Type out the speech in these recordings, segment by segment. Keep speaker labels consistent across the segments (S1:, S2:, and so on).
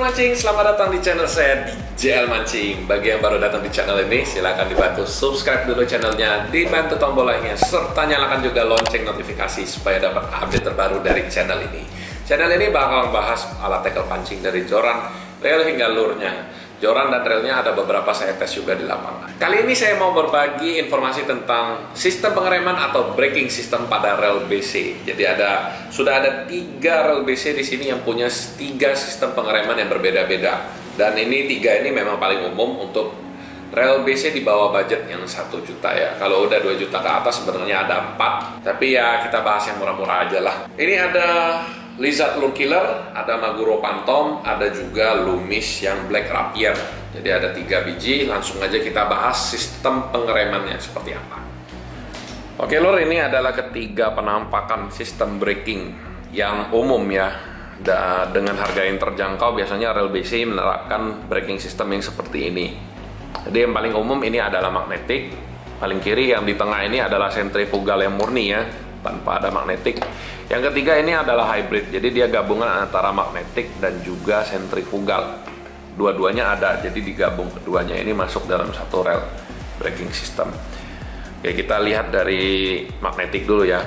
S1: Mancing, selamat datang di channel saya di JL Mancing. Bagi yang baru datang di channel ini, silahkan dibantu subscribe dulu channelnya, dibantu tombol like-nya, serta nyalakan juga lonceng notifikasi supaya dapat update terbaru dari channel ini. Channel ini bakal membahas alat tackle pancing dari joran, reel hingga lure-nya. Joran dan reelnya ada beberapa saya tes juga di lapangan. Kali ini saya mau berbagi informasi tentang sistem pengereman atau braking system pada reel BC. Jadi sudah ada 3 reel BC di sini yang punya 3 sistem pengereman yang berbeda-beda. Dan ini 3 ini memang paling umum untuk reel BC di bawah budget yang 1 juta ya. Kalau udah 2 juta ke atas sebenarnya ada 4. Tapi ya kita bahas yang murah-murah aja lah. Ini ada Lizard Lure Killer, ada Maguro Phantom, ada juga Loomis yang Black Rapier. Jadi ada 3 biji, langsung aja kita bahas sistem pengeremannya seperti apa. Oke lur, ini adalah ketiga penampakan sistem braking yang umum ya. Dengan harga yang terjangkau, biasanya reel BC menerapkan braking system yang seperti ini. Jadi yang paling umum ini adalah magnetik. Paling kiri yang di tengah ini adalah sentrifugal yang murni ya, tanpa ada magnetik. Yang ketiga ini adalah hybrid, jadi dia gabungan antara magnetik dan juga sentrifugal. Dua-duanya ada, jadi digabung keduanya ini masuk dalam satu reel braking system. Oke, kita lihat dari magnetik dulu ya.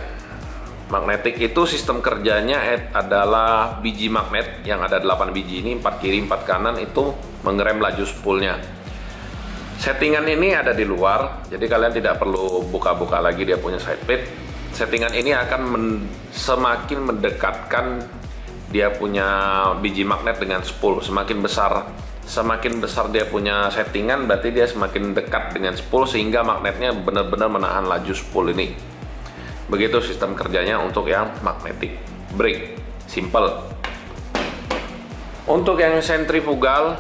S1: Magnetik itu sistem kerjanya adalah biji magnet yang ada 8 biji ini, 4 kiri 4 kanan, itu mengerem laju spoolnya. Settingan ini ada di luar, jadi kalian tidak perlu buka-buka lagi dia punya side plate. Settingan ini akan semakin mendekatkan dia punya biji magnet dengan spool. Semakin besar dia punya settingan, berarti dia semakin dekat dengan spool sehingga magnetnya benar-benar menahan laju spool ini. Begitu sistem kerjanya untuk yang magnetic brake, simple. Untuk yang sentrifugal,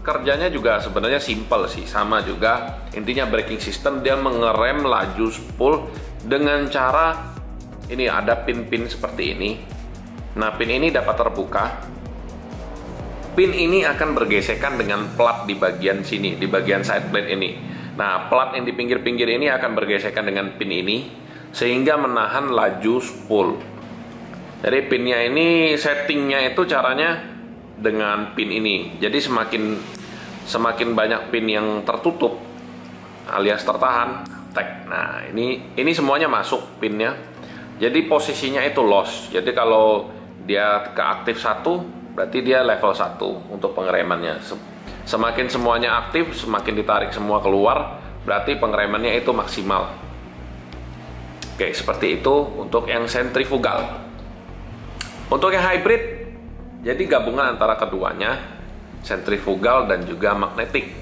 S1: kerjanya juga sebenarnya simple sih, sama juga. Intinya braking system dia mengerem laju spool dengan cara ini, ada pin-pin seperti ini. Nah, pin ini dapat terbuka. Pin ini akan bergesekan dengan plat di bagian sini, di bagian side plate ini. Nah, plat yang di pinggir-pinggir ini akan bergesekan dengan pin ini sehingga menahan laju spool. Jadi pinnya ini settingnya itu caranya dengan pin ini. Jadi semakin banyak pin yang tertutup alias tertahan, tag. Nah, ini semuanya masuk pinnya. Jadi posisinya itu loss. Jadi kalau dia ke aktif 1, berarti dia level 1 untuk pengeremannya. Semakin semuanya aktif, semakin ditarik semua keluar, berarti pengeremannya itu maksimal. Oke, seperti itu untuk yang sentrifugal. Untuk yang hybrid, jadi gabungan antara keduanya, sentrifugal dan juga magnetik.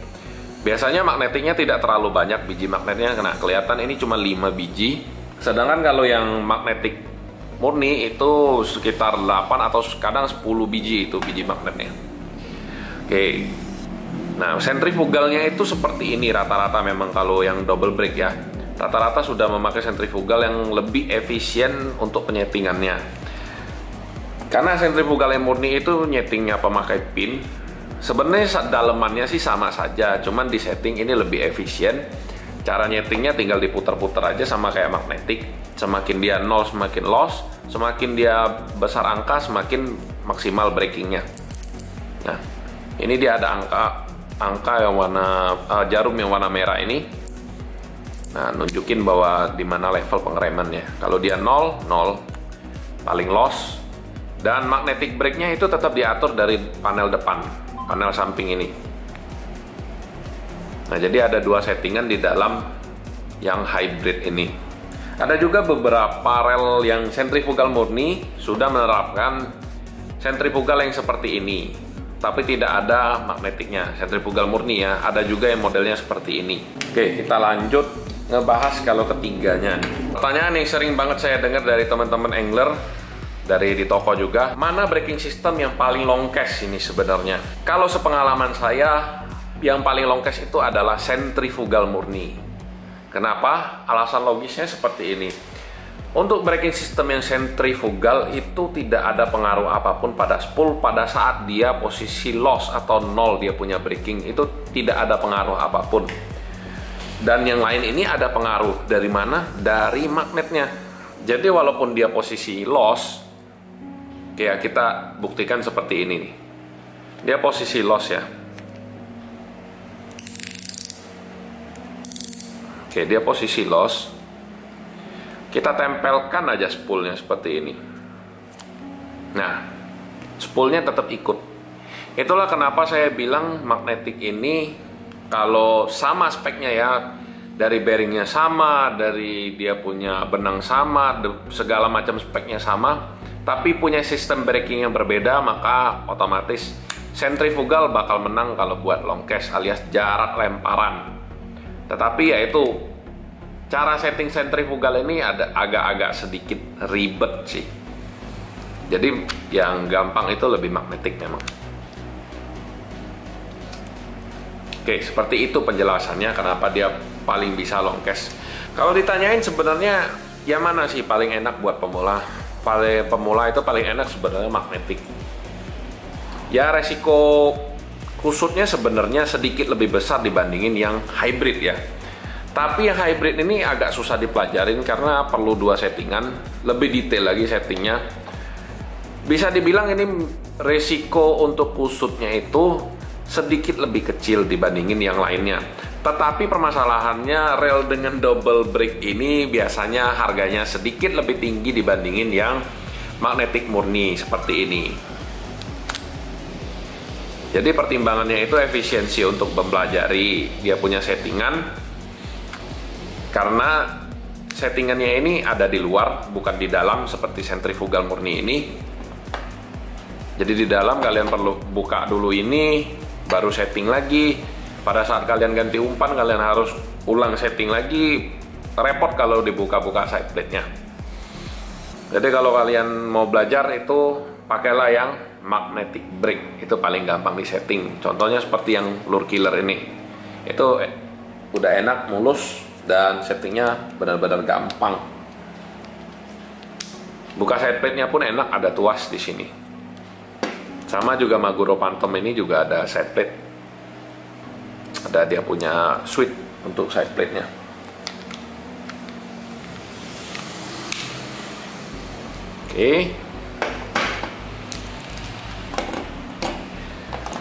S1: Biasanya magnetiknya tidak terlalu banyak biji magnetnya, kena kelihatan ini cuma 5 biji. Sedangkan kalau yang magnetik murni itu sekitar 8 atau kadang 10 biji itu biji magnetnya. Oke. Nah, sentrifugalnya itu seperti ini rata-rata memang kalau yang double brake ya. Rata-rata sudah memakai sentrifugal yang lebih efisien untuk penyetingannya. Karena sentrifugal yang murni itu nyetingnya pemakai pin. Sebenarnya dalemannya sih sama saja, cuman di setting ini lebih efisien. Cara nyetingnya tinggal diputar-putar aja sama kayak magnetik. Semakin dia nol semakin loss, semakin dia besar angka semakin maksimal brakingnya. Nah, ini dia ada angka yang warna jarum yang warna merah ini. Nah, nunjukin bahwa di mana level pengeremannya. Kalau dia 0 paling loss. Dan magnetic brake-nya itu tetap diatur dari panel depan, panel samping ini. Nah, jadi ada 2 settingan di dalam yang hybrid ini. Ada juga beberapa reel yang sentrifugal murni sudah menerapkan sentrifugal yang seperti ini, tapi tidak ada magnetiknya. Sentrifugal murni ya, ada juga yang modelnya seperti ini. Oke, kita lanjut ngebahas kalau ketiganya. Pertanyaan yang sering banget saya dengar dari teman-teman angler, dari di toko juga, mana braking system yang paling long cast ini sebenarnya? Kalau sepengalaman saya, yang paling long cast itu adalah sentrifugal murni. Kenapa? Alasan logisnya seperti ini. Untuk braking system yang sentrifugal itu tidak ada pengaruh apapun pada spool pada saat dia posisi loss atau 0 dia punya braking, itu tidak ada pengaruh apapun. Dan yang lain ini ada pengaruh dari mana? Dari magnetnya. Jadi walaupun dia posisi loss, kayak kita buktikan seperti ini nih. Dia posisi loss ya. Oke, dia posisi loss. Kita tempelkan aja spoolnya seperti ini. Nah, spoolnya tetap ikut. Itulah kenapa saya bilang magnetik ini kalau sama speknya ya, dari bearingnya sama, dari dia punya benang sama, segala macam speknya sama, tapi punya sistem braking yang berbeda, maka otomatis sentrifugal bakal menang kalau buat long cast alias jarak lemparan. Tetapi ya itu, cara setting sentrifugal ini ada agak-agak sedikit ribet sih. Jadi yang gampang itu lebih magnetik memang. Oke, seperti itu penjelasannya kenapa dia paling bisa long cast. Kalau ditanyain sebenarnya yang mana sih paling enak buat pemula? Pemula itu paling enak sebenarnya magnetik. Ya resiko kusutnya sebenarnya sedikit lebih besar dibandingin yang hybrid ya. Tapi yang hybrid ini agak susah dipelajarin karena perlu dua settingan, lebih detail lagi settingnya. Bisa dibilang ini resiko untuk kusutnya itu sedikit lebih kecil dibandingin yang lainnya. Tetapi permasalahannya rel dengan double brake ini biasanya harganya sedikit lebih tinggi dibandingin yang magnetik murni seperti ini. Jadi pertimbangannya itu efisiensi untuk mempelajari dia punya settingan, karena settingannya ini ada di luar bukan di dalam seperti sentrifugal murni ini. Jadi di dalam kalian perlu buka dulu ini, baru setting lagi. Pada saat kalian ganti umpan kalian harus ulang setting lagi, repot kalau dibuka-buka side plate-nya. Jadi kalau kalian mau belajar itu pakailah yang magnetic brake, itu paling gampang di setting. Contohnya seperti yang lure killer ini, itu udah enak, mulus, dan settingnya benar-benar gampang. Buka side plate-nya pun enak, ada tuas di sini. Sama juga Maguro Phantom ini juga ada side plate. Ada dia punya switch untuk side plate-nya. Oke.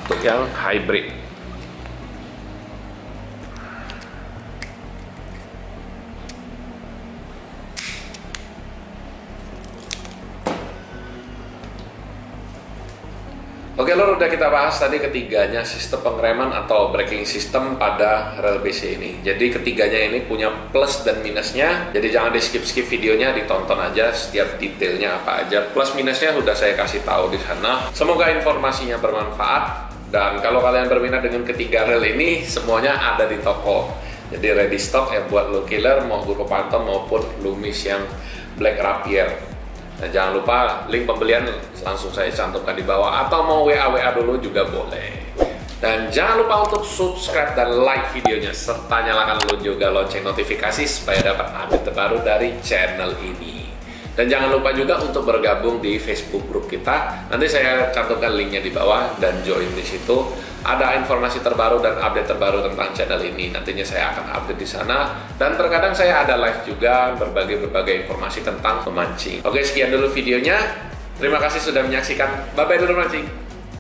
S1: Untuk yang hybrid. Oke lor, udah kita bahas tadi ketiganya sistem pengereman atau braking system pada rel BC ini. Jadi ketiganya ini punya plus dan minusnya. Jadi jangan di skip-skip videonya, ditonton aja setiap detailnya apa aja. Plus minusnya sudah saya kasih tahu di sana. Semoga informasinya bermanfaat. Dan kalau kalian berminat dengan ketiga rel ini, semuanya ada di toko. Jadi ready stock ya buat Lure Killer, mau Maguro Phantom maupun Loomis yang Black Rapier. Nah, jangan lupa link pembelian langsung saya cantumkan di bawah, atau mau WA dulu juga boleh. Dan jangan lupa untuk subscribe dan like videonya, serta nyalakan juga lonceng notifikasi supaya dapat update terbaru dari channel ini. Dan jangan lupa juga untuk bergabung di Facebook grup kita. Nanti saya cantumkan linknya di bawah dan join di situ. Ada informasi terbaru dan update terbaru tentang channel ini. Nantinya saya akan update di sana. Dan terkadang saya ada live juga berbagai informasi tentang memancing. Oke, sekian dulu videonya. Terima kasih sudah menyaksikan. Bye-bye dulu mancing.